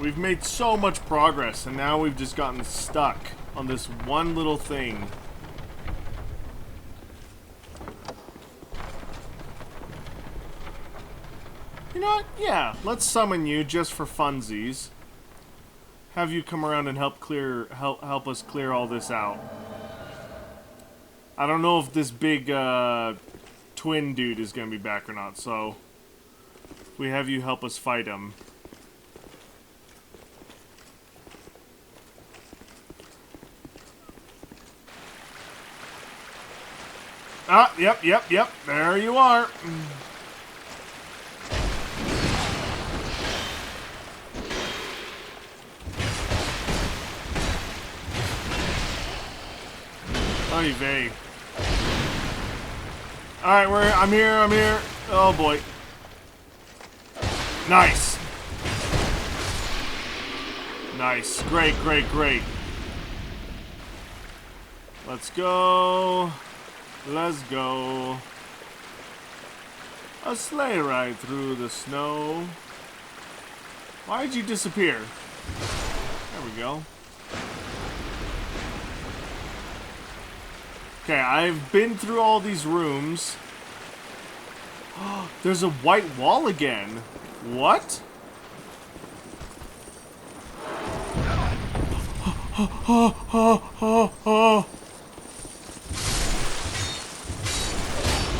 We've made so much progress, and now we've just gotten stuck on this one little thing. You know what? Yeah, let's summon you just for funsies. Have you come around and help us clear all this out. I don't know if this big twin dude is gonna be back or not, so we have you help us fight him. Ah, yep. There you are. Oy vey. Alright, I'm here. Oh boy. Nice. Nice. Great. Let's go. A sleigh ride through the snow. Why'd you disappear? There we go. Okay, I've been through all these rooms. There's a white wall again. What?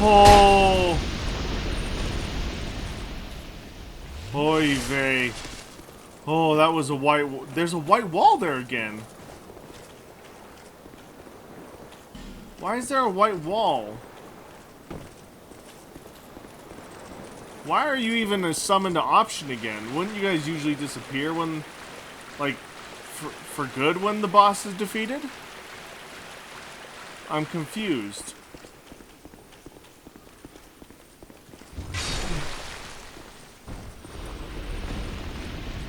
Oh. Oy vey. Oh, that was a white... There's a white wall there again. Why is there a white wall? Why are you even a summoned option again? Wouldn't you guys usually disappear when... Like, for good when the boss is defeated? I'm confused.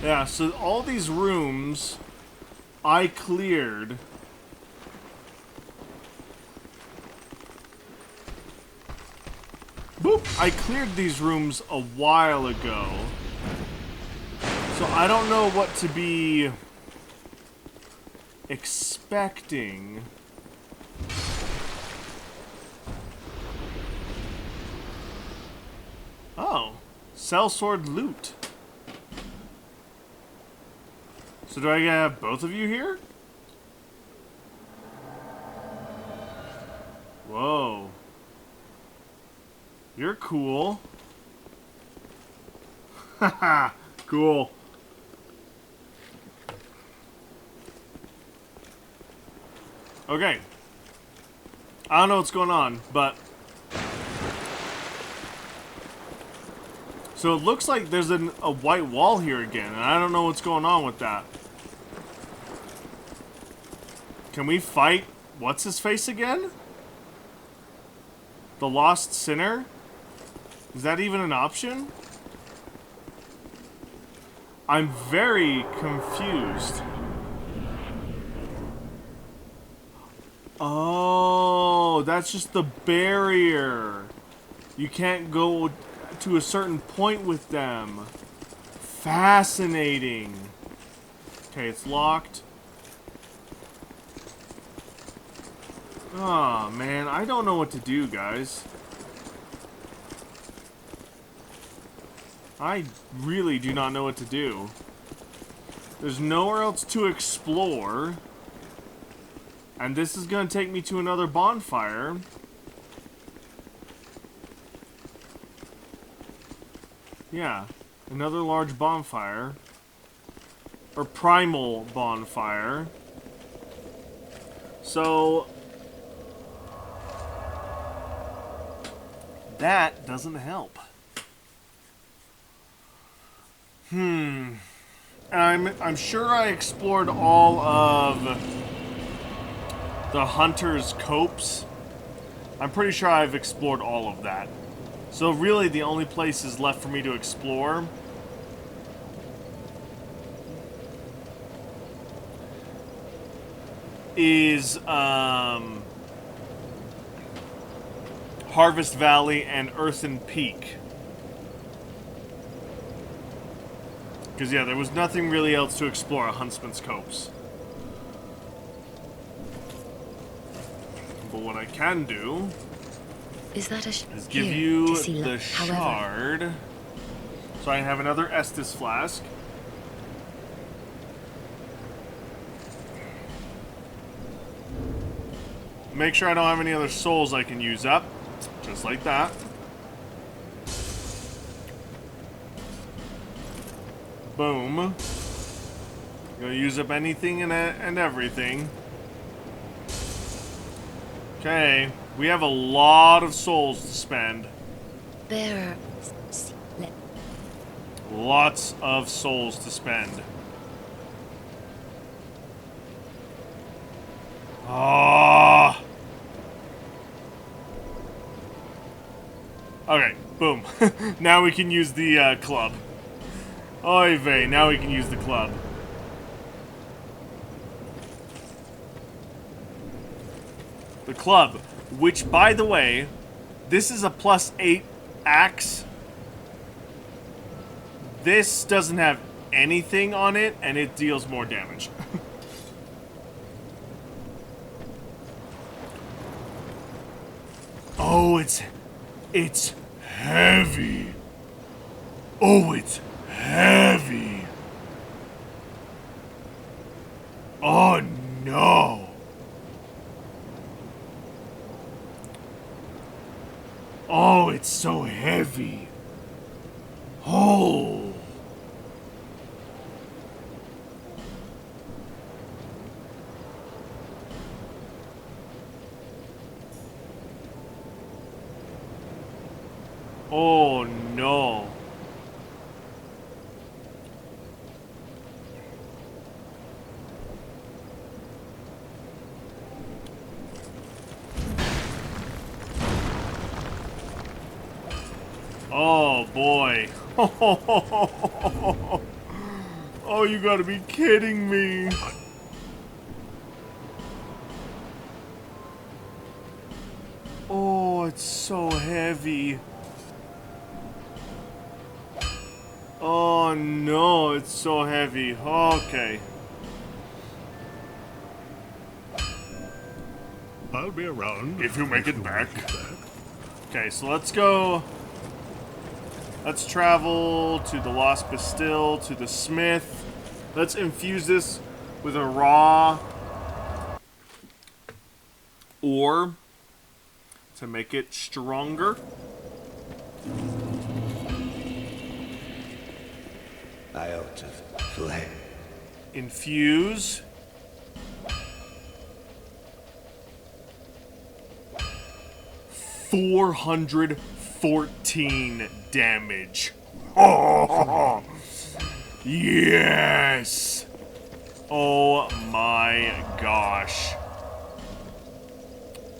Yeah, so all these rooms I cleared. Boop! I cleared these rooms a while ago. So I don't know what to be expecting. Oh. Sellsword loot. So do I have both of you here? Whoa. You're cool. Haha, cool. Okay. I don't know what's going on, but... So it looks like there's a white wall here again, and I don't know what's going on with that. Can we fight... What's-his-face again? The Lost Sinner? Is that even an option? I'm very confused. Oh, that's just the barrier. You can't go to a certain point with them. Fascinating. Okay, it's locked. Oh, man, I don't know what to do, guys. I really do not know what to do. There's nowhere else to explore. And this is going to take me to another bonfire. Yeah, another large bonfire. Or primal bonfire. So... that doesn't help. I'm sure I explored all of the hunter's copes. I'm pretty sure I've explored all of that. So really the only places left for me to explore is Harvest Valley and Earthen Peak. Because, yeah, there was nothing really else to explore at Huntsman's Copse. But what I can do is give you the shard. So I have another Estus flask. Make sure I don't have any other souls I can use up. Just like that. Boom. Gonna use up anything and everything. Okay, we have a lot of souls to spend. There are... Lots of souls to spend. Ah. Okay, boom. Now we can use the club. Oy vey, now we can use the club. The club, which, by the way, this is a +8 axe. This doesn't have anything on it, and it deals more damage. Oh, it's heavy. Oh, it's heavy. Oh, no. Oh, it's so heavy. Oh. Oh, no. Oh, boy. Oh, you gotta be kidding me. Oh, it's so heavy. Oh, no, it's so heavy. Okay. I'll be around if you make it back. Okay, so let's go. Let's travel to the Lost Bastille, to the Smith. Let's infuse this with a raw ore to make it stronger. I ought to fled. Infuse. $414 damage. Oh, yes. Oh my gosh.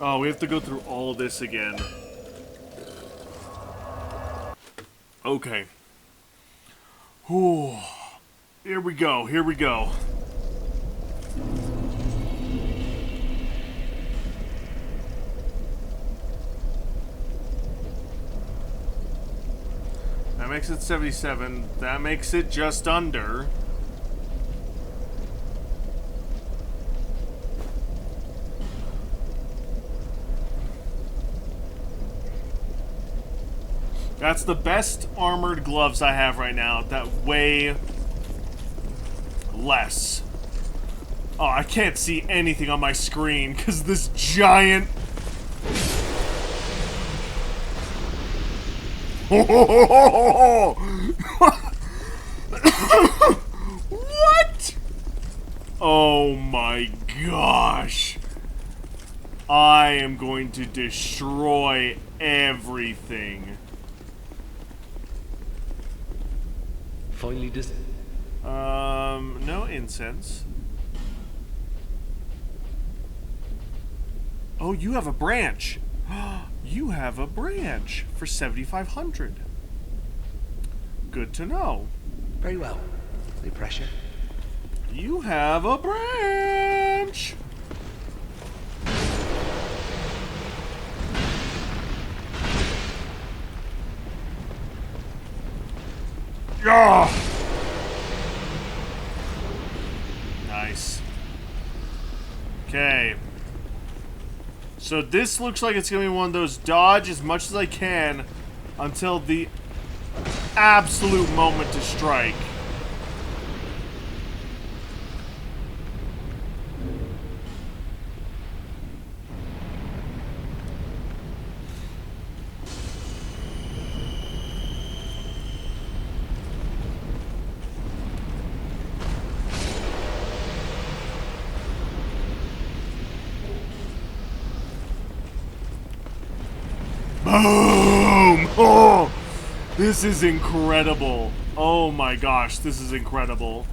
Oh, we have to go through all this again. Okay. Ooh. Here we go. Here we go. That makes it 77. That makes it just under. That's the best armored gloves I have right now that weigh less. Oh, I can't see anything on my screen because this giant... What? Oh my gosh. I am going to destroy everything. Finally just... no incense. Oh, you have a branch. You have a branch for 7,500. Good to know. Very well. No pressure. You have a branch. Yeah. Nice. Okay. So this looks like it's going to be one of those dodge as much as I can until the absolute moment to strike. Boom! Oh! This is incredible. Oh my gosh, this is incredible.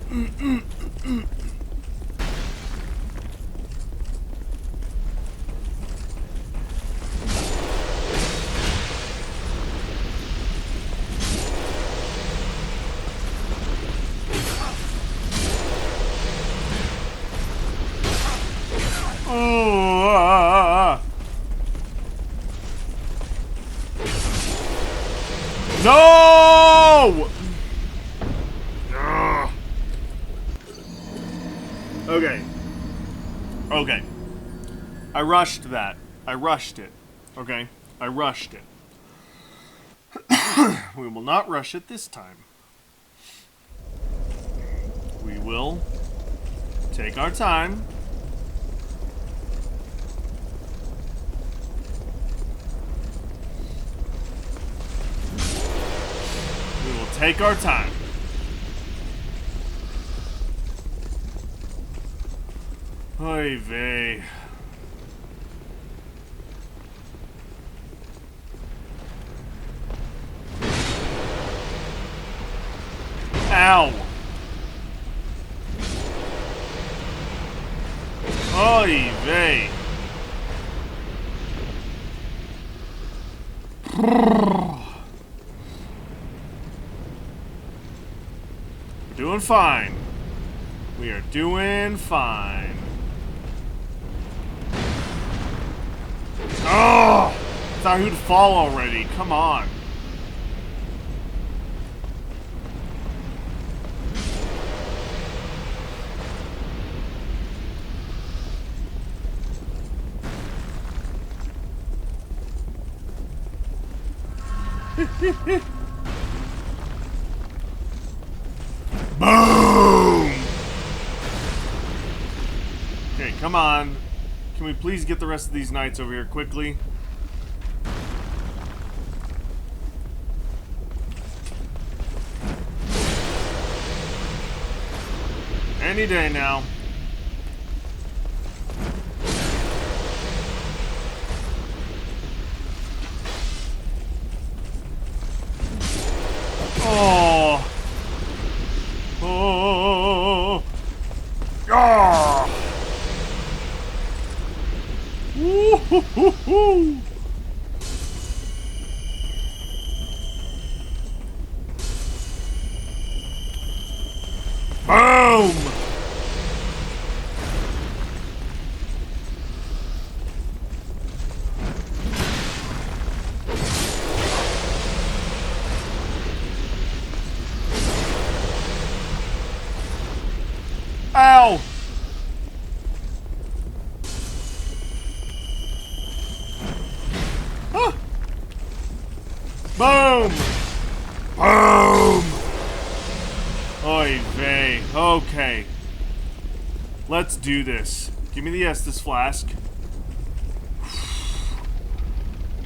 Oh, no! Ugh. Okay. Okay. I rushed that. I rushed it. Okay? I rushed it. We will not rush it this time. We will take our time. We will take our time. Oy vey. Ow. Oy vey. We're doing fine. We are doing fine. Oh! I thought he would fall already. Come on. Boom! Okay, come on. Can we please get the rest of these knights over here quickly? Any day now. Oh. Oh. Ah. Woo-hoo-hoo-hoo. Boom. Ow! Ah. Boom! Boom! Oy vey. Okay. Let's do this. Give me the Estus flask.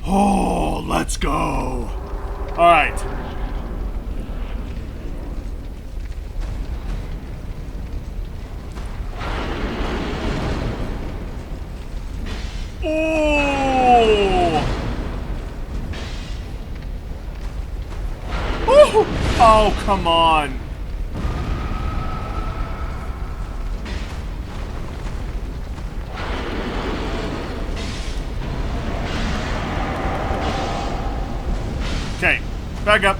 Oh, let's go! Alright. Oh! Oh, come on. Okay, back up.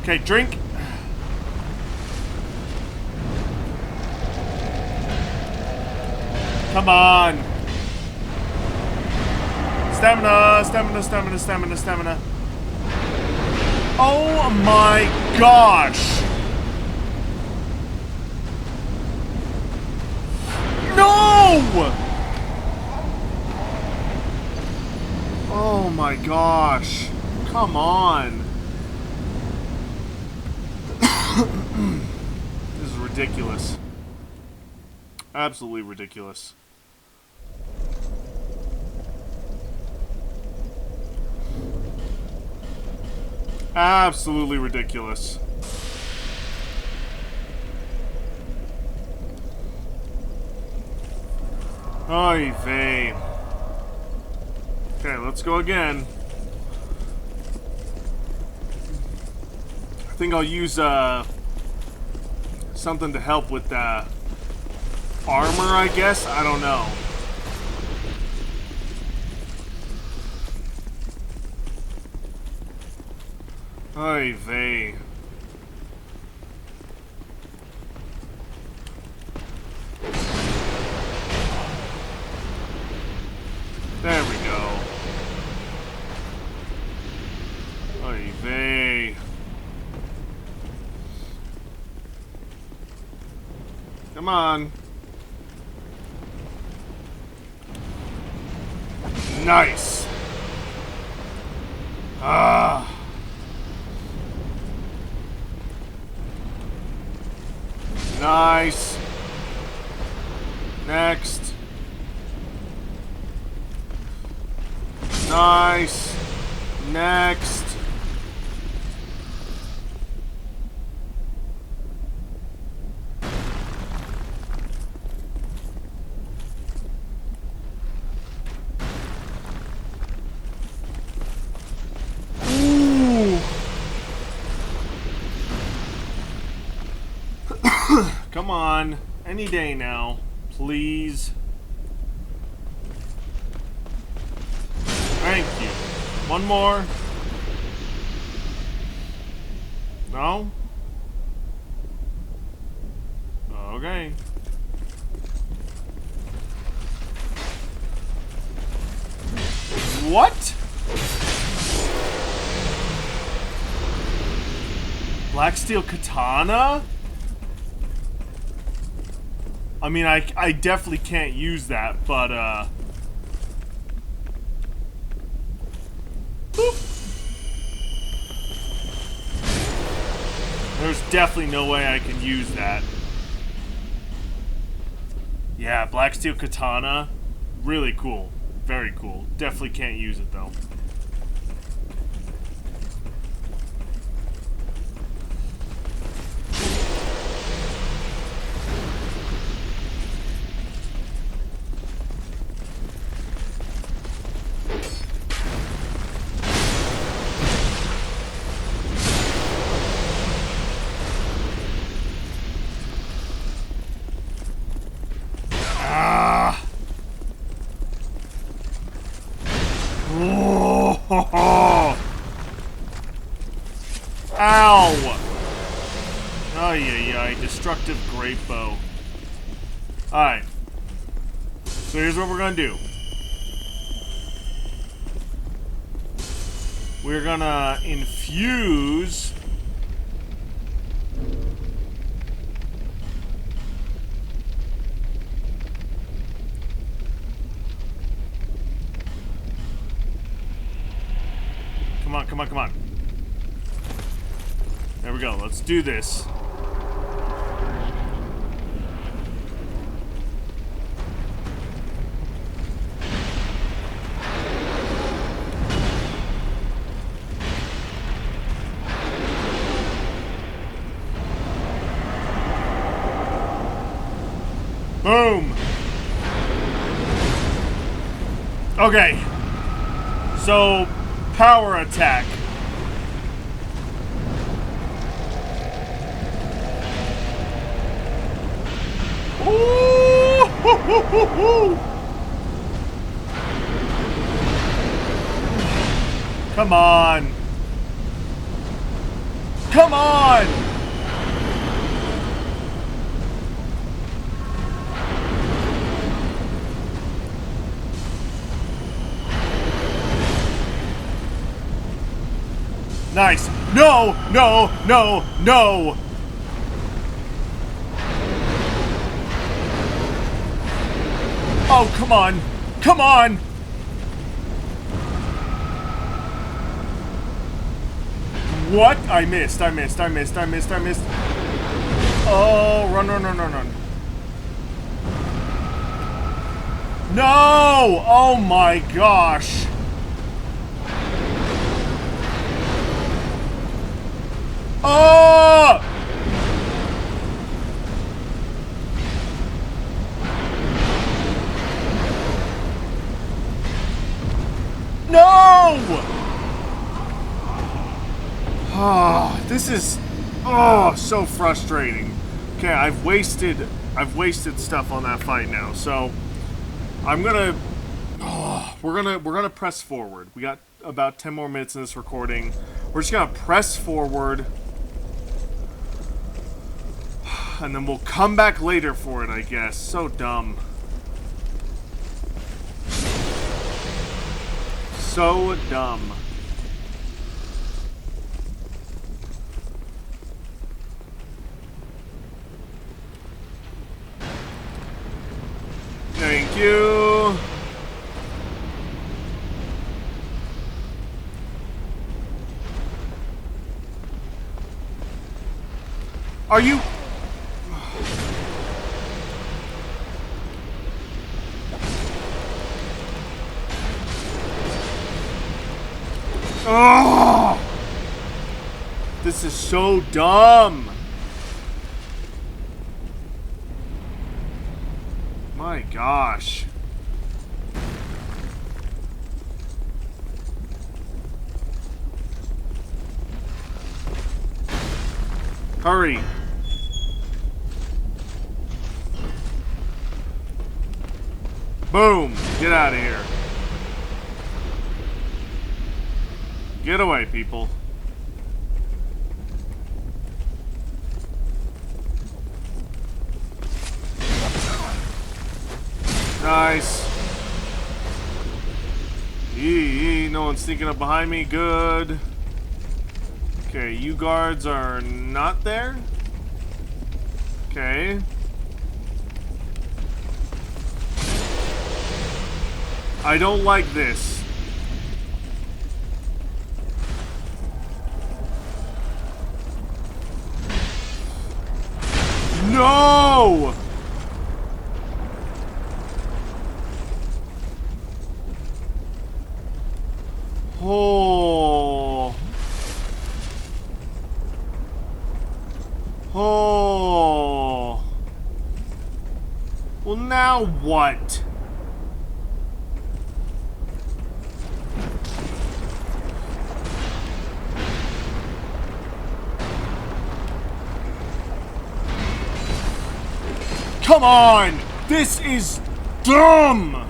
Okay, drink. Come on. Stamina, stamina, stamina, stamina, stamina. Oh my gosh! No! Oh my gosh. Come on. This is ridiculous. Absolutely ridiculous. Absolutely ridiculous. Oy vey. Okay, let's go again. I think I'll use something to help with the armor, I guess? I don't know. Oy vey. There we go. Oy vey. Come on. Nice. Ah. Nice. Next. Nice. Next. Ooh. Come on. Any day now. Please. Thank you. One more. No? Okay. What? Black steel katana? I mean, I definitely can't use that, but, boop. There's definitely no way I can use that. Yeah, black steel katana. Really cool. Very cool. Definitely can't use it, though. Ow! Ay, destructive great bow. Alright. So here's what we're gonna do. We're gonna infuse... Come on, come on, come on. There we go. Let's do this. Boom. Okay. So, power attack. Ooh! Hoo, hoo, hoo, hoo. Come on. Come on. Nice. No, no, no, no. Oh, come on. Come on. What? I missed. Oh, run. No! Oh my gosh. Oh! No! Oh, this is so frustrating. Okay, I've wasted stuff on that fight now. So I'm gonna we're gonna press forward. We got about 10 more minutes in this recording. We're just gonna press forward. And then we'll come back later for it, I guess. So dumb. So dumb. Thank you. Are you... Oh! This is so dumb. My gosh. Hurry. Boom. Get out of here. Get away, people. Nice. Yee, no one's sneaking up behind me. Good. Okay, you guards are not there. Okay. I don't like this. No! Oh. Oh. Well, now what? Come on! This is dumb!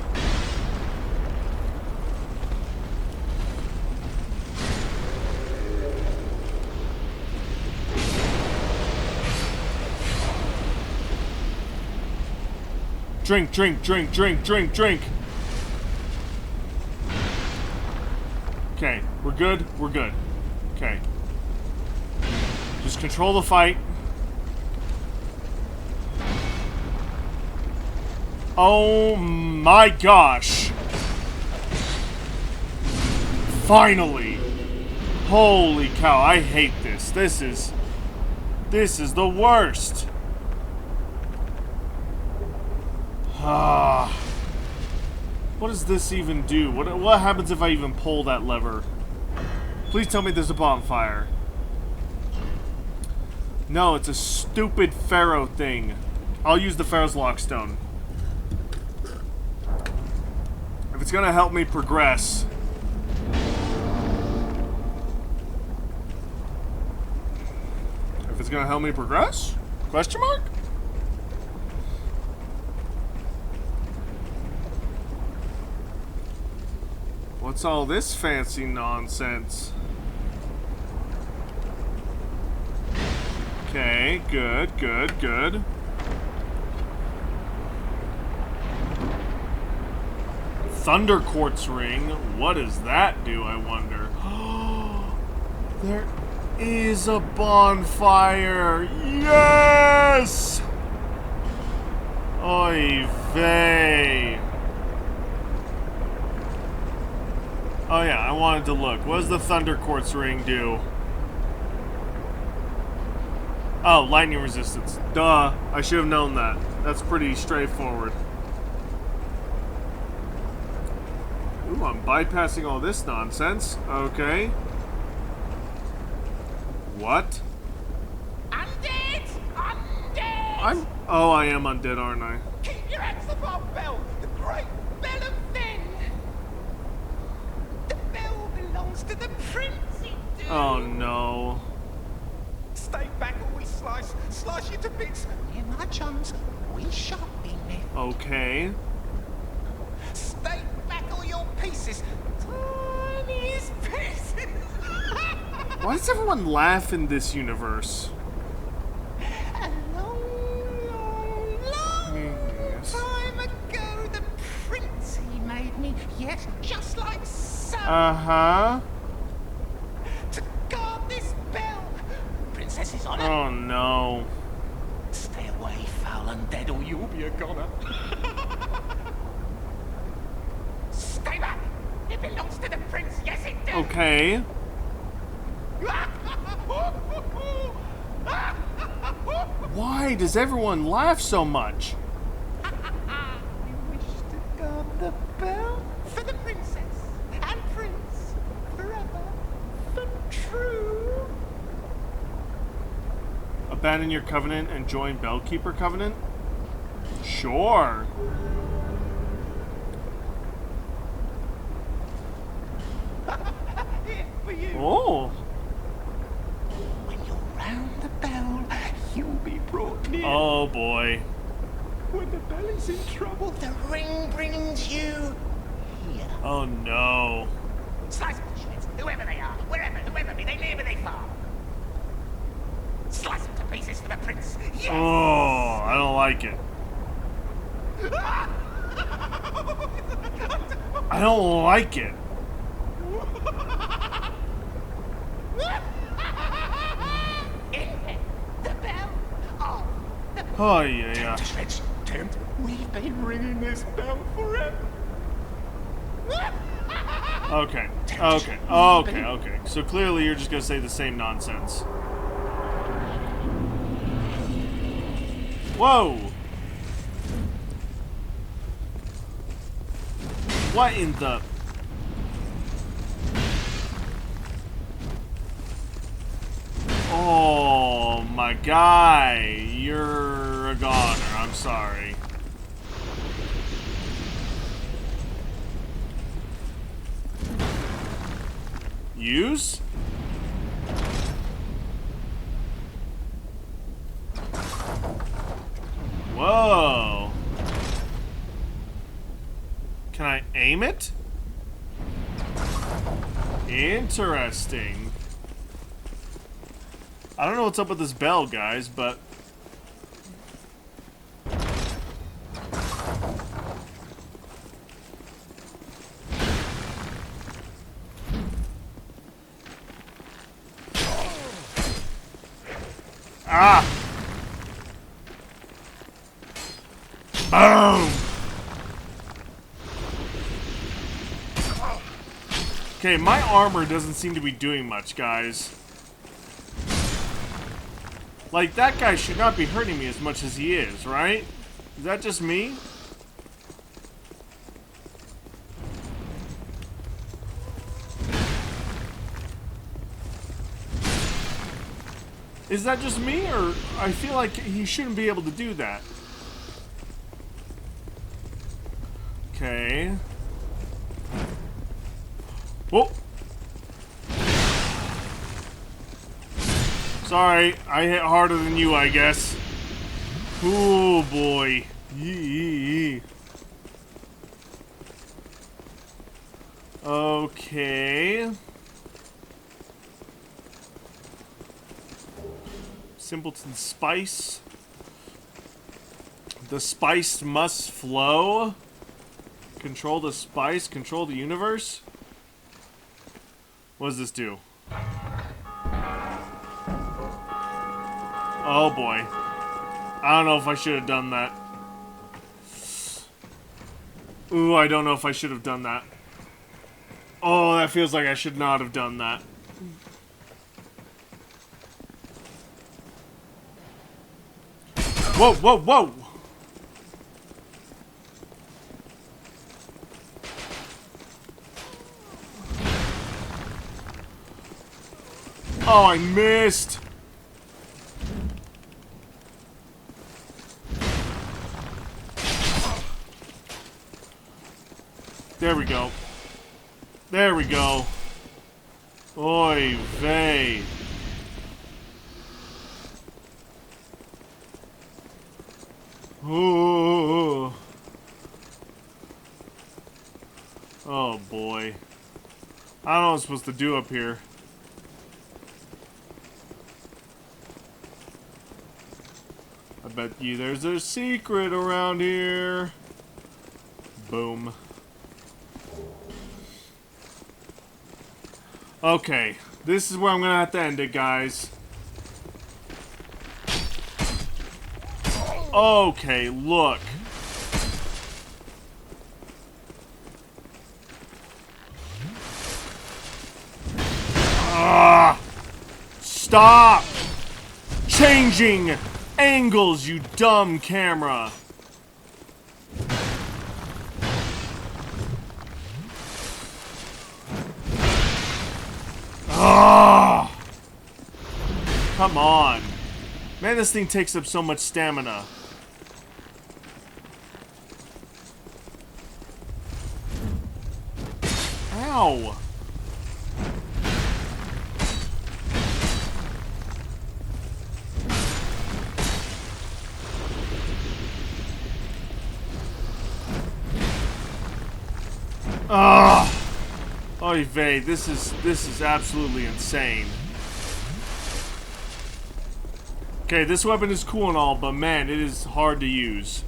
Drink, drink, drink, drink, drink, drink. Okay, we're good, we're good. Okay. Just control the fight. Oh my gosh. Finally. Holy cow, I hate this. This is the worst. Ah. What does this even do? What happens if I even pull that lever? Please tell me there's a bonfire. No, it's a stupid Pharaoh thing. I'll use the Pharaoh's Lockstone. If it's gonna help me progress. If it's gonna help me progress? Question mark? What's all this fancy nonsense? Okay, good, good, good. Thunder Quartz Ring. What does that do, I wonder? There is a bonfire. Yes! Oy vey. Oh yeah, I wanted to look. What does the Thunder Quartz ring do? Oh, lightning resistance. Duh. I should have known that. That's pretty straightforward. Ooh, I'm bypassing all this nonsense. Okay. What? Undead! Undead! Oh, I am undead, aren't I? Keep your hands off our bell! The great bell of Fen! The bell belongs to the prince, it do! Oh no. Stay back or we slice you to bits. Near my chums, we shan't be met. Okay. Stay back or your pieces. Tiniest pieces! Why does everyone laugh in this universe? A long Yes. time ago, the prince he made me, yes, just like so, Uh-huh. to guard this bell. Princess's honor. Oh no. Stay away, foul undead, or you'll be a goner. Stay back. It belongs to the prince. Yes, it does. Okay. Why does everyone laugh so much? You wish to guard the bell for the princess and prince forever, for true. Abandon your covenant and join Bellkeeper Covenant? Sure. Here for you. Oh. When you're round the bell, you'll be brought near. Oh boy. When the bell is in trouble, the ring brings you here. Oh no. Slice them to shreds, whoever they are, whoever be they near, be they far. Slice them to pieces for the prince. Yes! Oh, I don't like it. I don't like it. In the bell of the Oh yeah, yeah. to shreds. Tempt, we've been ringing this bell forever. Okay. Okay. Okay. Okay. So clearly you're just gonna say the same nonsense. Whoa! What in the... Oh, my guy. You're a goner. I'm sorry. Use? Whoa. Can I aim it? Interesting. I don't know what's up with this bell, guys, but... Ah! Boom! Okay, my armor doesn't seem to be doing much, guys. Like, that guy should not be hurting me as much as he is, right? Is that just me? Is that just me, or I feel like he shouldn't be able to do that? Okay. Whoa! Sorry, I hit harder than you, I guess. Oh boy. Yee. Okay. Simpleton spice. The spice must flow. Control the spice. Control the universe. What does this do? Oh boy. I don't know if I should have done that. Ooh, I don't know if I should have done that. Oh, that feels like I should not have done that. Whoa, whoa, whoa! Oh, I missed! There we go. There we go. Oy vey. Ooh. Oh boy. I don't know what I'm supposed to do up here. I bet you there's a secret around here. Boom. Okay, this is where I'm gonna have to end it, guys. Okay, look. Stop changing angles, you dumb camera. Come on. Man, this thing takes up so much stamina. Ow. Oy vey, this is absolutely insane. Okay, this weapon is cool and all, but man, it is hard to use.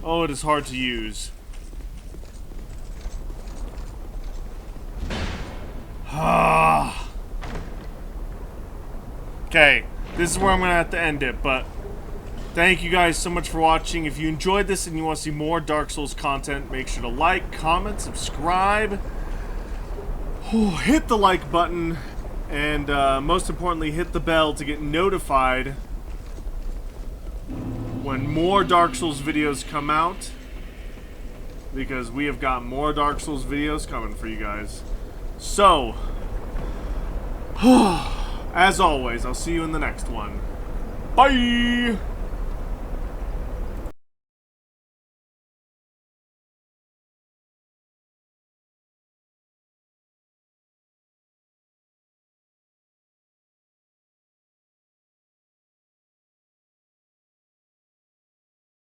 Oh, it is hard to use. Okay, this is where I'm gonna have to end it, but thank you guys so much for watching. If you enjoyed this and you want to see more Dark Souls content, make sure to like, comment, subscribe. Hit the like button, and most importantly, hit the bell to get notified when more Dark Souls videos come out, because we have got more Dark Souls videos coming for you guys. So, as always, I'll see you in the next one. Bye!